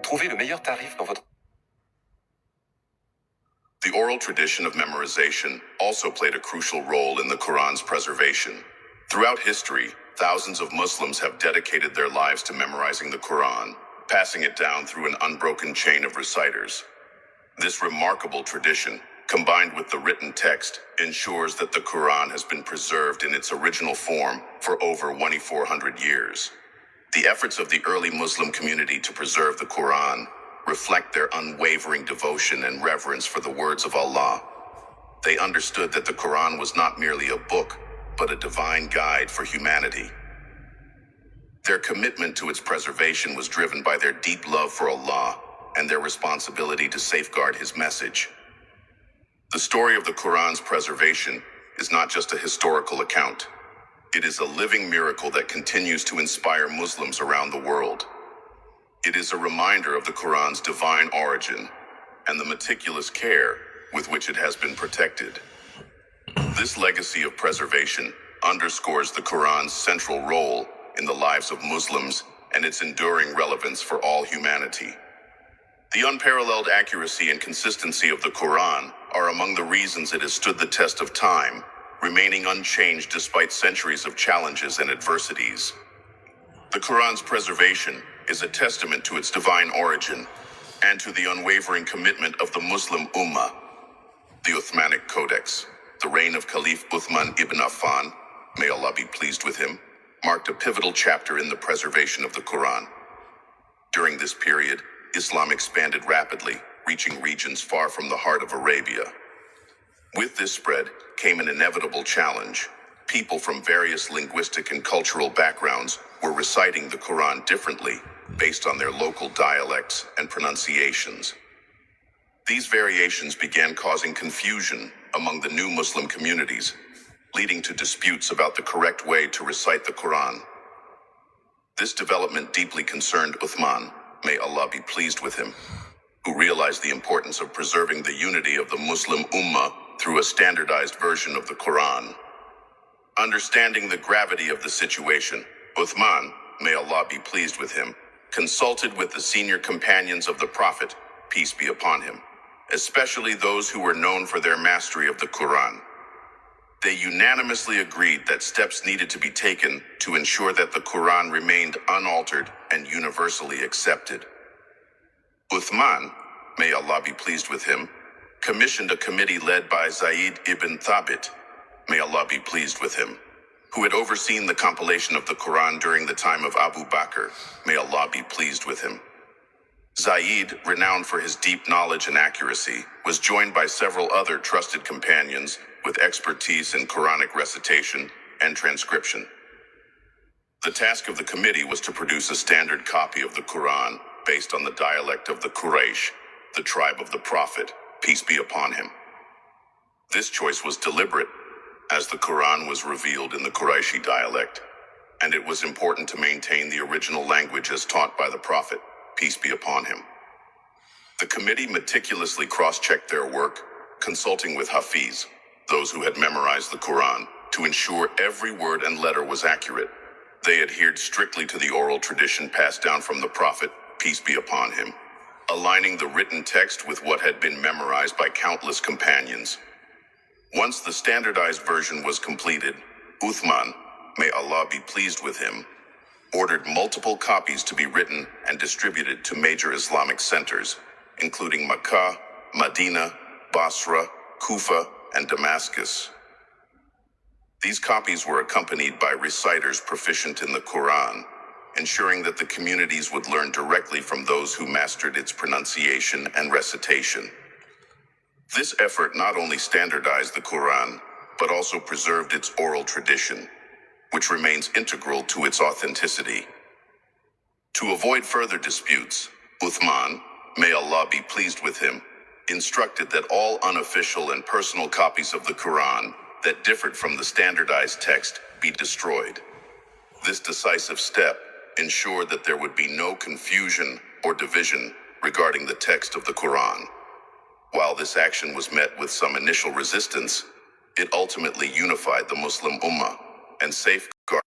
trouvez le meilleur tarif dans votre... The oral tradition of memorization also played a crucial role in the Quran's preservation. Throughout history, thousands of Muslims have dedicated their lives to memorizing the Quran, passing it down through an unbroken chain of reciters. This remarkable tradition, combined with the written text, ensures that the Quran has been preserved in its original form for over 2,400 years. The efforts of the early Muslim community to preserve the Quran reflect their unwavering devotion and reverence for the words of Allah. They understood that the Quran was not merely a book, but a divine guide for humanity. Their commitment to its preservation was driven by their deep love for Allah and their responsibility to safeguard His message. The story of the Quran's preservation is not just a historical account. It is a living miracle that continues to inspire Muslims around the world. It is a reminder of the Quran's divine origin and the meticulous care with which it has been protected. This legacy of preservation underscores the Quran's central role in the lives of Muslims and its enduring relevance for all humanity. The unparalleled accuracy and consistency of the Quran are among the reasons it has stood the test of time, remaining unchanged despite centuries of challenges and adversities. The Quran's preservation is a testament to its divine origin and to the unwavering commitment of the Muslim Ummah. The Uthmanic Codex, the reign of Caliph Uthman ibn Affan, may Allah be pleased with him, marked a pivotal chapter in the preservation of the Quran. During this period, Islam expanded rapidly, reaching regions far from the heart of Arabia. With this spread came an inevitable challenge. People from various linguistic and cultural backgrounds were reciting the Quran differently, based on their local dialects and pronunciations. These variations began causing confusion among the new Muslim communities, leading to disputes about the correct way to recite the Quran. This development deeply concerned Uthman, may Allah be pleased with him, who realized the importance of preserving the unity of the Muslim Ummah through a standardized version of the Quran. Understanding the gravity of the situation, Uthman, may Allah be pleased with him, consulted with the senior companions of the Prophet, peace be upon him, especially those who were known for their mastery of the Quran. They unanimously agreed that steps needed to be taken to ensure that the Quran remained unaltered and universally accepted. Uthman, may Allah be pleased with him, commissioned a committee led by Zayd ibn Thabit, may Allah be pleased with him, who had overseen the compilation of the Quran during the time of Abu Bakr, may Allah be pleased with him. Zayd, renowned for his deep knowledge and accuracy, was joined by several other trusted companions with expertise in Quranic recitation and transcription. The task of the committee was to produce a standard copy of the Quran based on the dialect of the Quraysh, the tribe of the Prophet, peace be upon him. This choice was deliberate, as the Quran was revealed in the Qurayshi dialect, and it was important to maintain the original language as taught by the Prophet, peace be upon him. The committee meticulously cross-checked their work, consulting with Hafiz, those who had memorized the Quran, to ensure every word and letter was accurate. They adhered strictly to the oral tradition passed down from the Prophet, peace be upon him, aligning the written text with what had been memorized by countless companions. Once the standardized version was completed, Uthman, may Allah be pleased with him, ordered multiple copies to be written and distributed to major Islamic centers, including Makkah, Medina, Basra, Kufa, and Damascus. These copies were accompanied by reciters proficient in the Quran, ensuring that the communities would learn directly from those who mastered its pronunciation and recitation. This effort not only standardized the Quran, but also preserved its oral tradition, which remains integral to its authenticity. To avoid further disputes, Uthman, may Allah be pleased with him, instructed that all unofficial and personal copies of the Quran that differed from the standardized text be destroyed. This decisive step ensured that there would be no confusion or division regarding the text of the Quran. While this action was met with some initial resistance, it ultimately unified the Muslim Ummah and safeguarded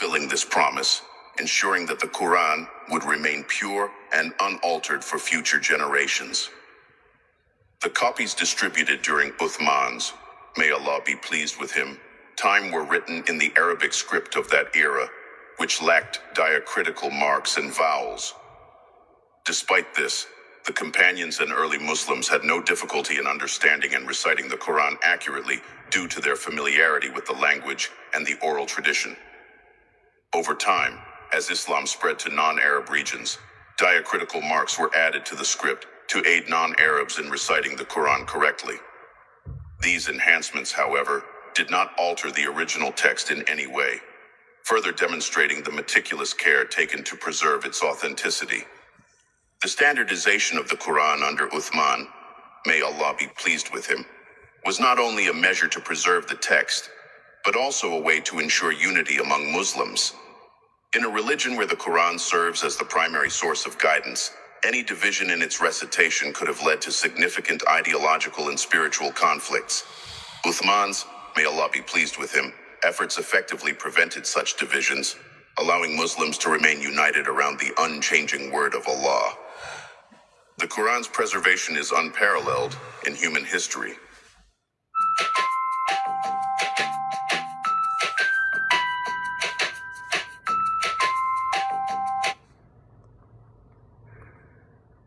fulfilling this promise, ensuring that the Quran would remain pure and unaltered for future generations. The copies distributed during Uthman's, may Allah be pleased with him, time were written in the Arabic script of that era, which lacked diacritical marks and vowels. Despite this, the companions and early Muslims had no difficulty in understanding and reciting the Quran accurately due to their familiarity with the language and the oral tradition. Over time, as Islam spread to non-Arab regions, diacritical marks were added to the script to aid non-Arabs in reciting the Quran correctly. These enhancements, however, did not alter the original text in any way, further demonstrating the meticulous care taken to preserve its authenticity. The standardization of the Quran under Uthman, may Allah be pleased with him, was not only a measure to preserve the text, but also a way to ensure unity among Muslims. In a religion where the Quran serves as the primary source of guidance, any division in its recitation could have led to significant ideological and spiritual conflicts. Uthman's, may Allah be pleased with him, efforts effectively prevented such divisions, allowing Muslims to remain united around the unchanging word of Allah. The Quran's preservation is unparalleled in human history.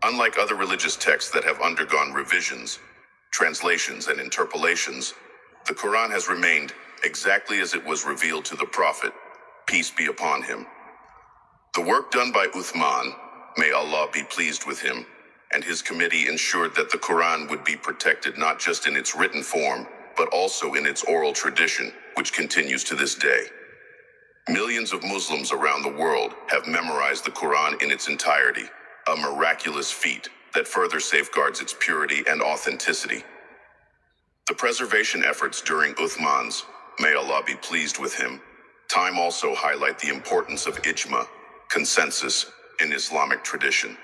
Unlike other religious texts that have undergone revisions, translations, and interpolations, the Quran has remained exactly as it was revealed to the Prophet, peace be upon him. The work done by Uthman, may Allah be pleased with him, and his committee ensured that the Quran would be protected not just in its written form, but also in its oral tradition, which continues to this day. Millions of Muslims around the world have memorized the Quran in its entirety, a miraculous feat that further safeguards its purity and authenticity. The preservation efforts during Uthman's, may Allah be pleased with him, time also highlight the importance of ijma, consensus, in Islamic tradition.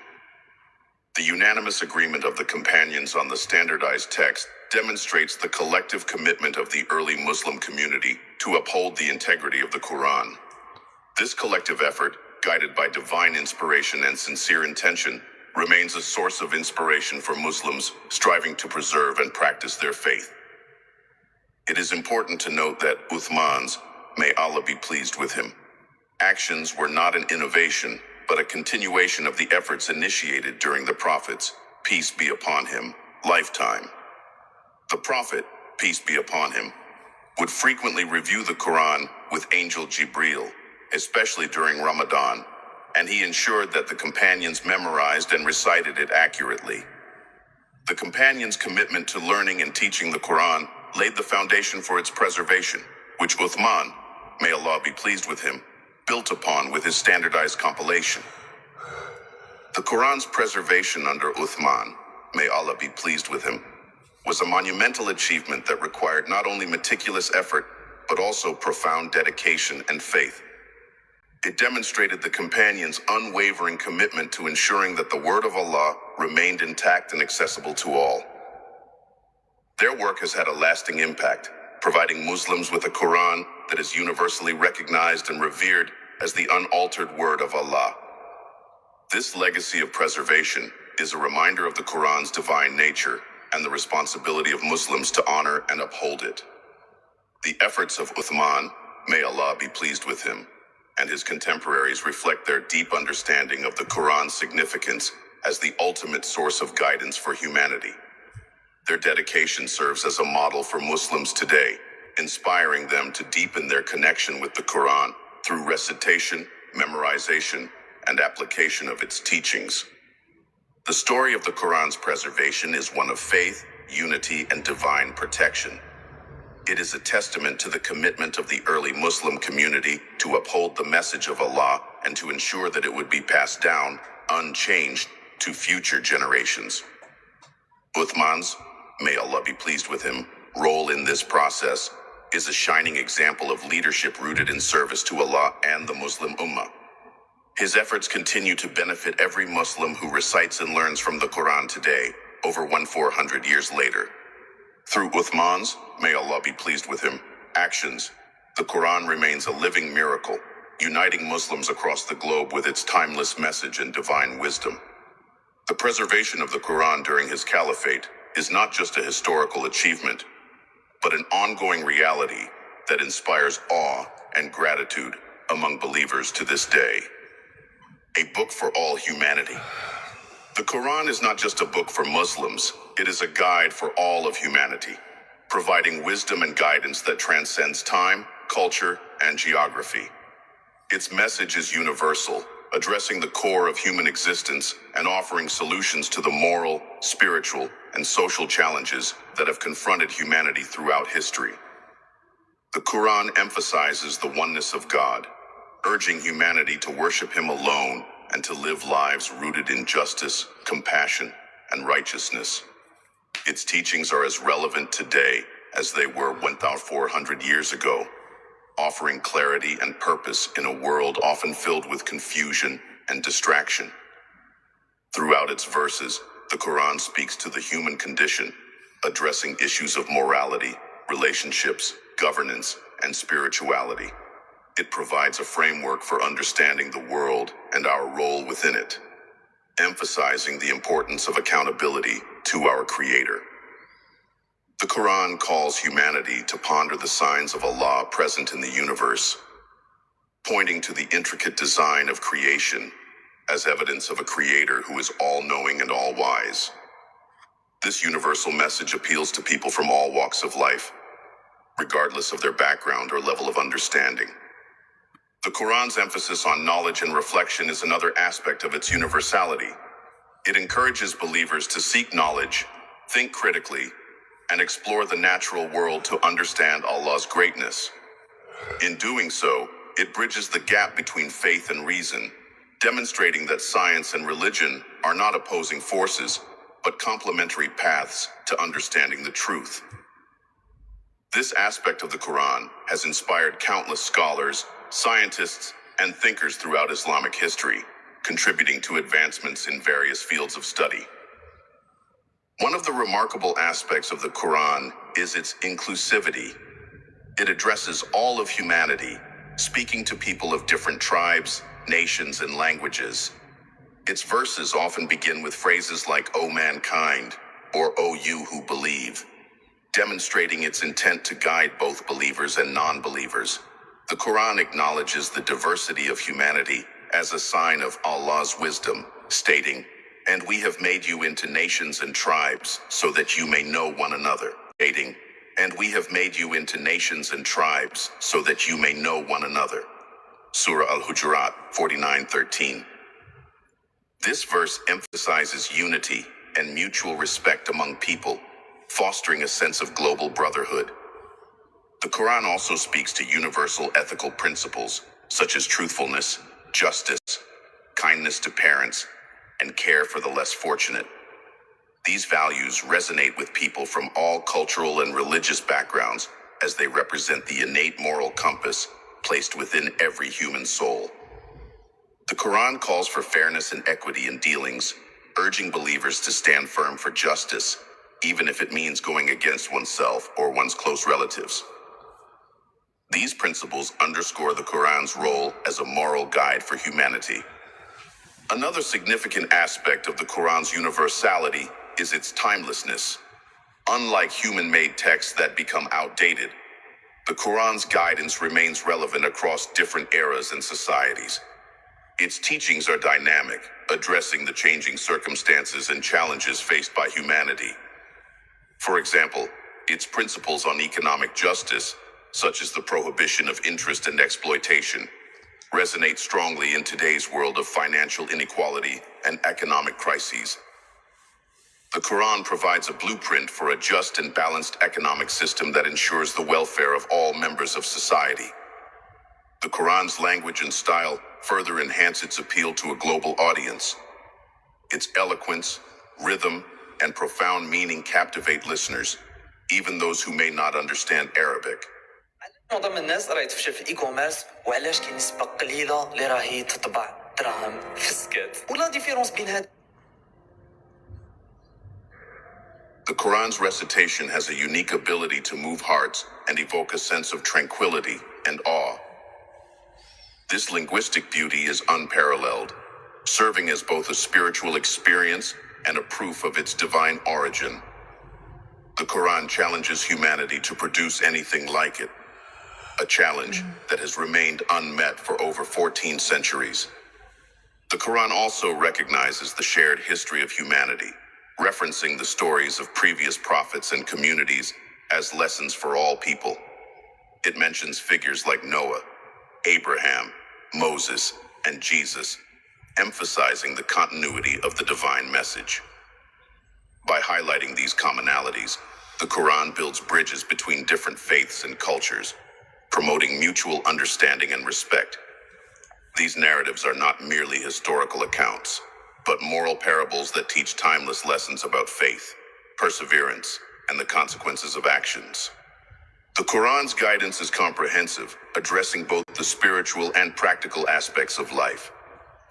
The unanimous agreement of the companions on the standardized text demonstrates the collective commitment of the early Muslim community to uphold the integrity of the Quran. This collective effort, guided by divine inspiration and sincere intention, remains a source of inspiration for Muslims striving to preserve and practice their faith. It is important to note that Uthman's, may Allah be pleased with him, actions were not an innovation, but a continuation of the efforts initiated during the Prophet's, peace be upon him, lifetime. The Prophet, peace be upon him, would frequently review the Quran with Angel Jibril, especially during Ramadan, and he ensured that the companions memorized and recited it accurately. The companions' commitment to learning and teaching the Quran laid the foundation for its preservation, which Uthman, may Allah be pleased with him, built upon with his standardized compilation. The Quran's preservation under Uthman, may Allah be pleased with him, was a monumental achievement that required not only meticulous effort, but also profound dedication and faith. It demonstrated the companions' unwavering commitment to ensuring that the word of Allah remained intact and accessible to all. Their work has had a lasting impact, providing Muslims with a Quran that is universally recognized and revered as the unaltered word of Allah. This legacy of preservation is a reminder of the Quran's divine nature and the responsibility of Muslims to honor and uphold it. The efforts of Uthman, may Allah be pleased with him, and his contemporaries reflect their deep understanding of the Quran's significance as the ultimate source of guidance for humanity. Their dedication serves as a model for Muslims today, inspiring them to deepen their connection with the Quran through recitation, memorization, and application of its teachings. The story of the Quran's preservation is one of faith, unity, and divine protection. It is a testament to the commitment of the early Muslim community to uphold the message of Allah and to ensure that it would be passed down, unchanged, to future generations. Uthman's, may Allah be pleased with him, role in this process is a shining example of leadership rooted in service to Allah and the Muslim Ummah. His efforts continue to benefit every Muslim who recites and learns from the Quran today, over 1400 years later. Through Uthman's, may Allah be pleased with him, actions, the Quran remains a living miracle, uniting Muslims across the globe with its timeless message and divine wisdom. The preservation of the Quran during his caliphate is not just a historical achievement, but an ongoing reality that inspires awe and gratitude among believers to this day. A book for all humanity. The Quran is not just a book for Muslims, it is a guide for all of humanity, providing wisdom and guidance that transcends time, culture, and geography. Its message is universal, addressing the core of human existence and offering solutions to the moral, spiritual, and social challenges that have confronted humanity throughout history. The Quran emphasizes the oneness of God, urging humanity to worship Him alone and to live lives rooted in justice, compassion, and righteousness. Its teachings are as relevant today as they were 1,400 years ago, offering clarity and purpose in a world often filled with confusion and distraction. Throughout its verses, the Quran speaks to the human condition, addressing issues of morality, relationships, governance, and spirituality. It provides a framework for understanding the world and our role within it, emphasizing the importance of accountability to our Creator. The Quran calls humanity to ponder the signs of Allah present in the universe, pointing to the intricate design of creation as evidence of a Creator who is all-knowing and all-wise. This universal message appeals to people from all walks of life, regardless of their background or level of understanding. The Quran's emphasis on knowledge and reflection is another aspect of its universality. It encourages believers to seek knowledge, think critically, and explore the natural world to understand Allah's greatness. In doing so, it bridges the gap between faith and reason, demonstrating that science and religion are not opposing forces, but complementary paths to understanding the truth. This aspect of the Quran has inspired countless scholars, scientists, and thinkers throughout Islamic history, contributing to advancements in various fields of study. One of the remarkable aspects of the Quran is its inclusivity. It addresses all of humanity, speaking to people of different tribes, nations, and languages. Its verses often begin with phrases like, "O mankind," or "O you who believe," demonstrating its intent to guide both believers and non-believers. The Quran acknowledges the diversity of humanity as a sign of Allah's wisdom, stating, "And we have made you into nations and tribes so that you may know one another," stating, "And we have made you into nations and tribes so that you may know one another." Surah Al-Hujurat 49:13. This verse emphasizes unity and mutual respect among people, fostering a sense of global brotherhood. The Quran also speaks to universal ethical principles, such as truthfulness, justice, kindness to parents, and care for the less fortunate. These values resonate with people from all cultural and religious backgrounds as they represent the innate moral compass placed within every human soul. The Quran calls for fairness and equity in dealings, urging believers to stand firm for justice, even if it means going against oneself or one's close relatives. These principles underscore the Quran's role as a moral guide for humanity. Another significant aspect of the Quran's universality is its timelessness. Unlike human-made texts that become outdated, the Quran's guidance remains relevant across different eras and societies. Its teachings are dynamic, addressing the changing circumstances and challenges faced by humanity. For example, its principles on economic justice, such as the prohibition of interest and exploitation, resonate strongly in today's world of financial inequality and economic crises. The Quran provides a blueprint for a just and balanced economic system that ensures the welfare of all members of society. The Quran's language and style further enhance its appeal to a global audience. Its eloquence, rhythm, and profound meaning captivate listeners, even those who may not understand Arabic. معظم الناس راهي تفشل في الاي كوميرس وعلاش كاين نسبة قليلة اللي راهي تطبع دراهم في السكات ولا ديفيرونس بين هاد. The Quran's recitation has a unique ability to move hearts and evoke a sense of tranquility and awe. This linguistic beauty is unparalleled, serving as both a spiritual experience and a proof of its divine origin. The Quran challenges humanity to produce anything like it, a challenge that has remained unmet for over 14 centuries. The Quran also recognizes the shared history of humanity, referencing the stories of previous prophets and communities as lessons for all people. It mentions figures like Noah, Abraham, Moses, and Jesus, emphasizing the continuity of the divine message. By highlighting these commonalities, the Quran builds bridges between different faiths and cultures, promoting mutual understanding and respect. These narratives are not merely historical accounts, but moral parables that teach timeless lessons about faith, perseverance, and the consequences of actions. The Quran's guidance is comprehensive, addressing both the spiritual and practical aspects of life.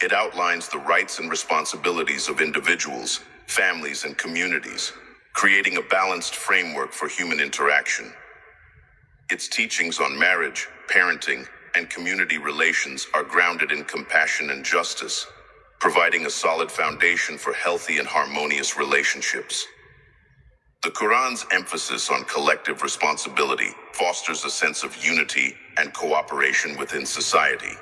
It outlines the rights and responsibilities of individuals, families, and communities, creating a balanced framework for human interaction. Its teachings on marriage, parenting, and community relations are grounded in compassion and justice, providing a solid foundation for healthy and harmonious relationships. The Quran's emphasis on collective responsibility fosters a sense of unity and cooperation within society.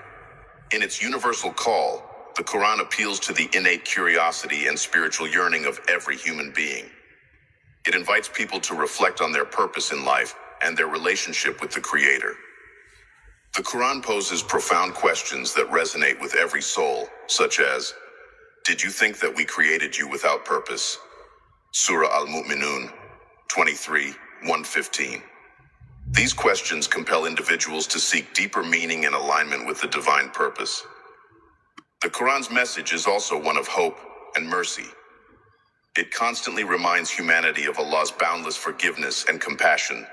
In its universal call, the Quran appeals to the innate curiosity and spiritual yearning of every human being. It invites people to reflect on their purpose in life and their relationship with the Creator. The Quran poses profound questions that resonate with every soul, such as, did you think that we created you without purpose? Surah Al-Mu'minun 23:1-15. These questions compel individuals to seek deeper meaning and alignment with the divine purpose. The Quran's message is also one of hope and mercy. It constantly reminds humanity of Allah's boundless forgiveness and compassion,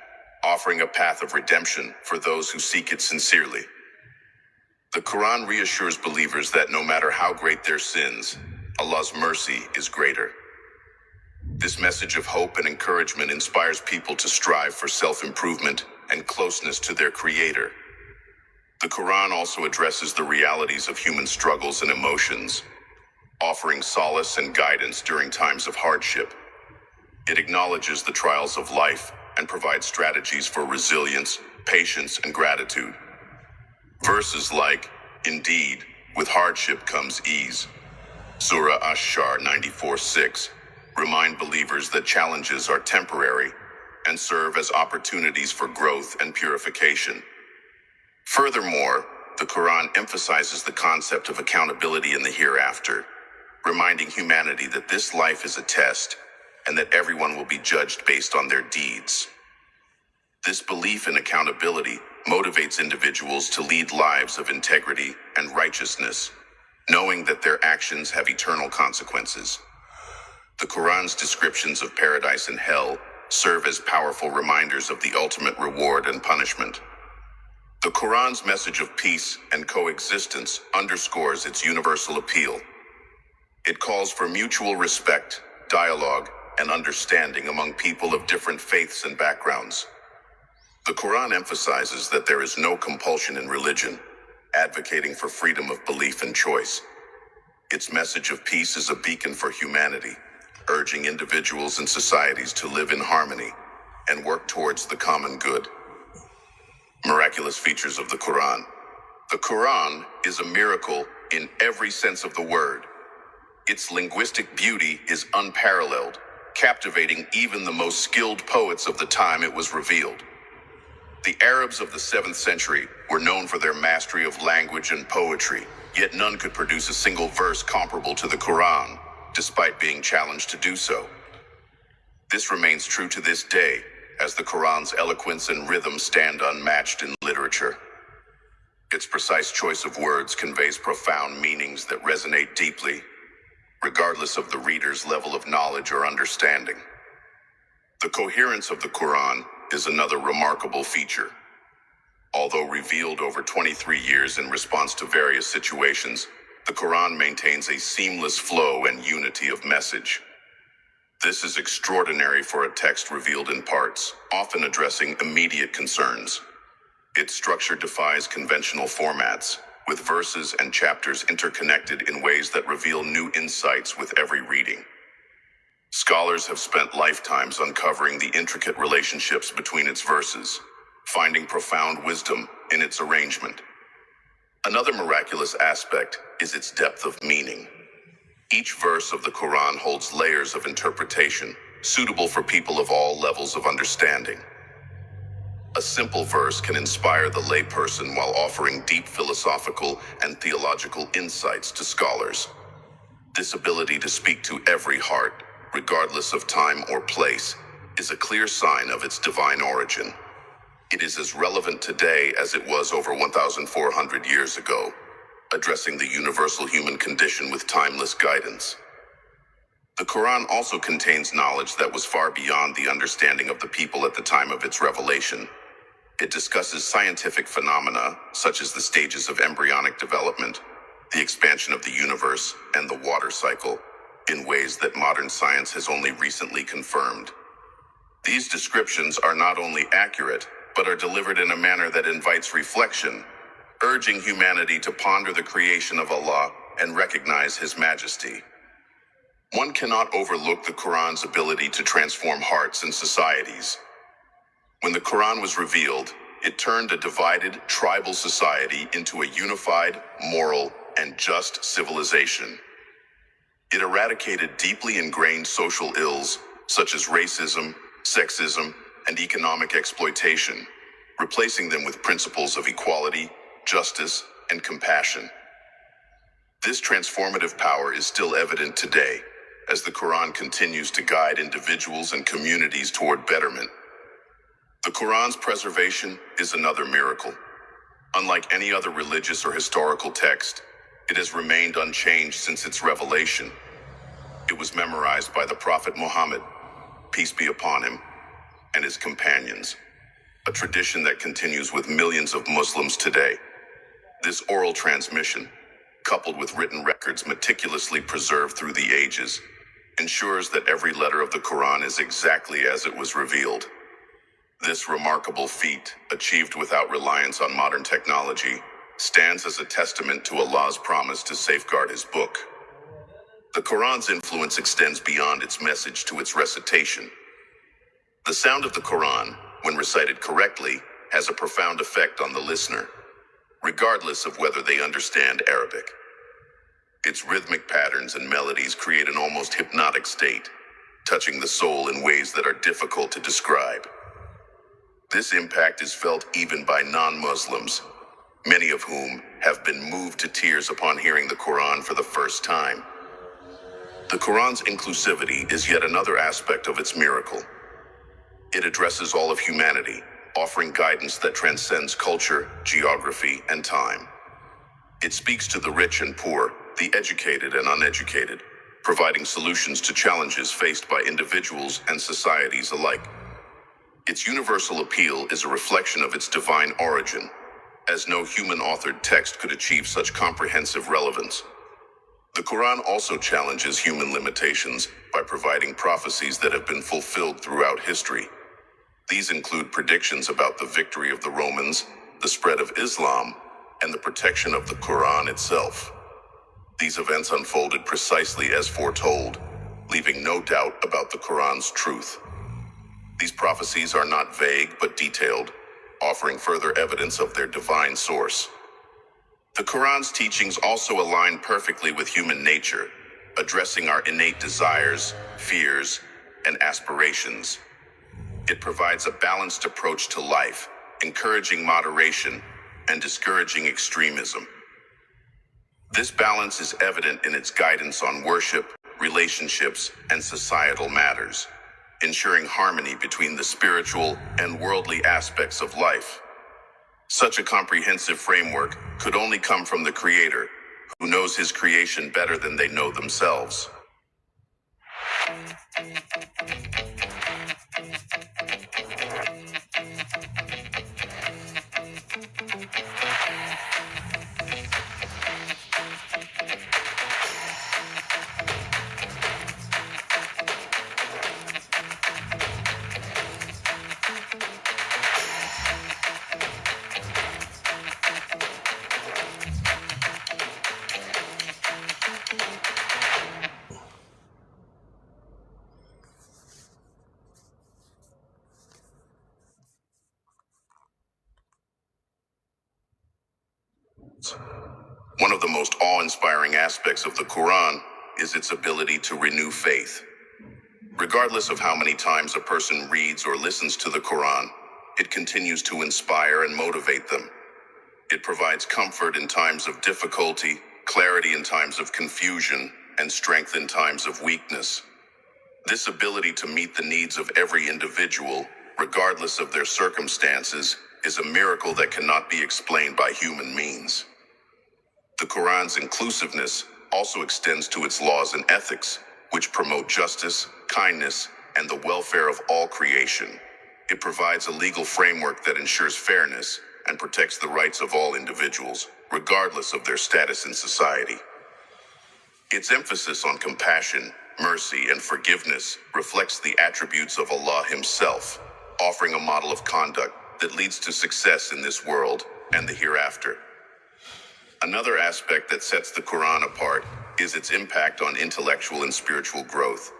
offering a path of redemption for those who seek it sincerely. The Quran reassures believers that no matter how great their sins, Allah's mercy is greater. This message of hope and encouragement inspires people to strive for self-improvement and closeness to their Creator. The Quran also addresses the realities of human struggles and emotions, offering solace and guidance during times of hardship. It acknowledges the trials of life and provides strategies for resilience, patience, and gratitude. Verses like, indeed, with hardship comes ease, Surah Ash-Shar 94:6, remind believers that challenges are temporary and serve as opportunities for growth and purification. Furthermore, the Quran emphasizes the concept of accountability in the hereafter, reminding humanity that this life is a test and that everyone will be judged based on their deeds. This belief in accountability motivates individuals to lead lives of integrity and righteousness, knowing that their actions have eternal consequences. The Quran's descriptions of paradise and hell serve as powerful reminders of the ultimate reward and punishment. The Quran's message of peace and coexistence underscores its universal appeal. It calls for mutual respect, dialogue, and understanding among people of different faiths and backgrounds. The Quran emphasizes that there is no compulsion in religion, advocating for freedom of belief and choice. Its message of peace is a beacon for humanity, urging individuals and societies to live in harmony and work towards the common good. Miraculous features of the Quran. The Quran is a miracle in every sense of the word. Its linguistic beauty is unparalleled, captivating even the most skilled poets of the time it was revealed. The Arabs of the 7th century were known for their mastery of language and poetry, yet none could produce a single verse comparable to the Quran, despite being challenged to do so. This remains true to this day, as the Quran's eloquence and rhythm stand unmatched in literature. Its precise choice of words conveys profound meanings that resonate deeply, regardless of the reader's level of knowledge or understanding. The coherence of the Quran is another remarkable feature. Although revealed over 23 years in response to various situations, the Quran maintains a seamless flow and unity of message. This is extraordinary for a text revealed in parts, often addressing immediate concerns. Its structure defies conventional formats, with verses and chapters interconnected in ways that reveal new insights with every reading. Scholars have spent lifetimes uncovering the intricate relationships between its verses, finding profound wisdom in its arrangement. Another miraculous aspect is its depth of meaning. Each verse of the Quran holds layers of interpretation, suitable for people of all levels of understanding. A simple verse can inspire the layperson while offering deep philosophical and theological insights to scholars. This ability to speak to every heart, regardless of time or place, is a clear sign of its divine origin. It is as relevant today as it was over 1,400 years ago, addressing the universal human condition with timeless guidance. The Quran also contains knowledge that was far beyond the understanding of the people at the time of its revelation. It discusses scientific phenomena, such as the stages of embryonic development, the expansion of the universe, and the water cycle, in ways that modern science has only recently confirmed. These descriptions are not only accurate, but are delivered in a manner that invites reflection, urging humanity to ponder the creation of Allah and recognize His majesty. One cannot overlook the Quran's ability to transform hearts and societies. When the Quran was revealed, it turned a divided, tribal society into a unified, moral, and just civilization. It eradicated deeply ingrained social ills such as racism, sexism, and economic exploitation, replacing them with principles of equality, justice, and compassion. This transformative power is still evident today, as the Quran continues to guide individuals and communities toward betterment. The Quran's preservation is another miracle. Unlike any other religious or historical text, it has remained unchanged since its revelation. It was memorized by the Prophet Muhammad, peace be upon him, and his companions, a tradition that continues with millions of Muslims today. This oral transmission, coupled with written records meticulously preserved through the ages, ensures that every letter of the Quran is exactly as it was revealed. This remarkable feat, achieved without reliance on modern technology, stands as a testament to Allah's promise to safeguard His book. The Quran's influence extends beyond its message to its recitation. The sound of the Quran, when recited correctly, has a profound effect on the listener, regardless of whether they understand Arabic. Its rhythmic patterns and melodies create an almost hypnotic state, touching the soul in ways that are difficult to describe. This impact is felt even by non-Muslims, many of whom have been moved to tears upon hearing the Quran for the first time. The Quran's inclusivity is yet another aspect of its miracle. It addresses all of humanity, offering guidance that transcends culture, geography, and time. It speaks to the rich and poor, the educated and uneducated, providing solutions to challenges faced by individuals and societies alike. Its universal appeal is a reflection of its divine origin, as no human-authored text could achieve such comprehensive relevance. The Quran also challenges human limitations by providing prophecies that have been fulfilled throughout history. These include predictions about the victory of the Romans, the spread of Islam, and the protection of the Quran itself. These events unfolded precisely as foretold, leaving no doubt about the Quran's truth. These prophecies are not vague but detailed, offering further evidence of their divine source. The Quran's teachings also align perfectly with human nature, addressing our innate desires, fears, and aspirations. It provides a balanced approach to life, encouraging moderation and discouraging extremism. This balance is evident in its guidance on worship, relationships, and societal matters, ensuring harmony between the spiritual and worldly aspects of life. Such a comprehensive framework could only come from the Creator, who knows His creation better than they know themselves. One of the most awe-inspiring aspects of the Quran is its ability to renew faith. Regardless of how many times a person reads or listens to the Quran, it continues to inspire and motivate them. It provides comfort in times of difficulty, clarity in times of confusion, and strength in times of weakness. This ability to meet the needs of every individual, regardless of their circumstances, is a miracle that cannot be explained by human means. The Quran's inclusiveness also extends to its laws and ethics, which promote justice, kindness, and the welfare of all creation. It provides a legal framework that ensures fairness and protects the rights of all individuals, regardless of their status in society. Its emphasis on compassion, mercy, and forgiveness reflects the attributes of Allah Himself, offering a model of conduct that leads to success in this world and the hereafter. Another aspect that sets the Quran apart is its impact on intellectual and spiritual growth.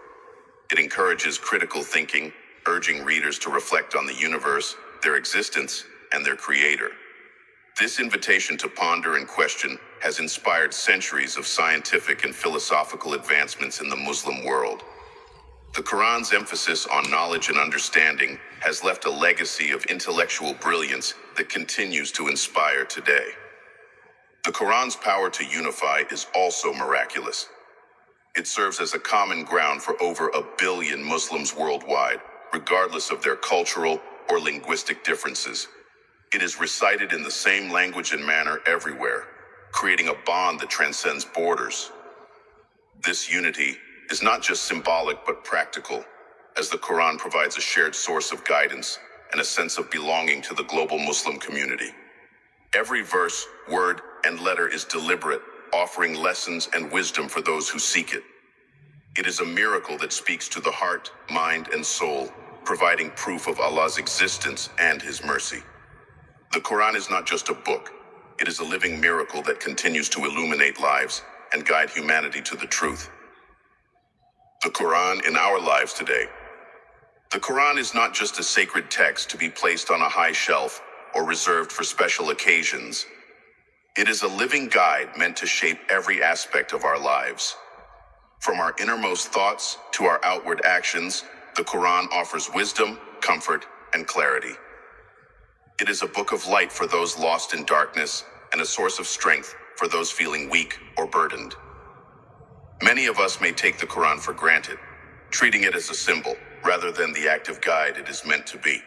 It encourages critical thinking, urging readers to reflect on the universe, their existence, and their creator. This invitation to ponder and question has inspired centuries of scientific and philosophical advancements in the Muslim world. The Quran's emphasis on knowledge and understanding has left a legacy of intellectual brilliance that continues to inspire today. The Quran's power to unify is also miraculous. It serves as a common ground for over 1 billion Muslims worldwide, regardless of their cultural or linguistic differences. It is recited in the same language and manner everywhere, creating a bond that transcends borders. This unity is not just symbolic but practical, as the Quran provides a shared source of guidance and a sense of belonging to the global Muslim community. Every verse, word, and letter is deliberate, offering lessons and wisdom for those who seek it. It is a miracle that speaks to the heart, mind, and soul, providing proof of Allah's existence and His mercy. The Quran is not just a book. It is a living miracle that continues to illuminate lives and guide humanity to the truth. The Quran in our lives today. The Quran is not just a sacred text to be placed on a high shelf or reserved for special occasions. It is a living guide meant to shape every aspect of our lives. From our innermost thoughts to our outward actions, the Quran offers wisdom, comfort, and clarity. It is a book of light for those lost in darkness and a source of strength for those feeling weak or burdened. Many of us may take the Quran for granted, treating it as a symbol rather than the active guide it is meant to be.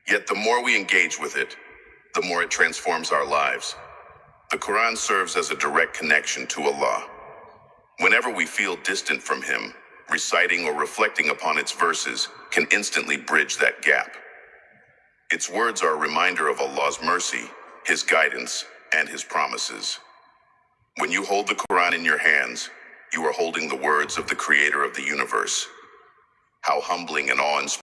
Yet the more we engage with it, the more it transforms our lives. The Quran serves as a direct connection to Allah. Whenever we feel distant from Him, reciting or reflecting upon its verses can instantly bridge that gap. Its words are a reminder of Allah's mercy, His guidance, and His promises. When you hold the Quran in your hands, you are holding the words of the Creator of the universe. How humbling and awe-inspiring.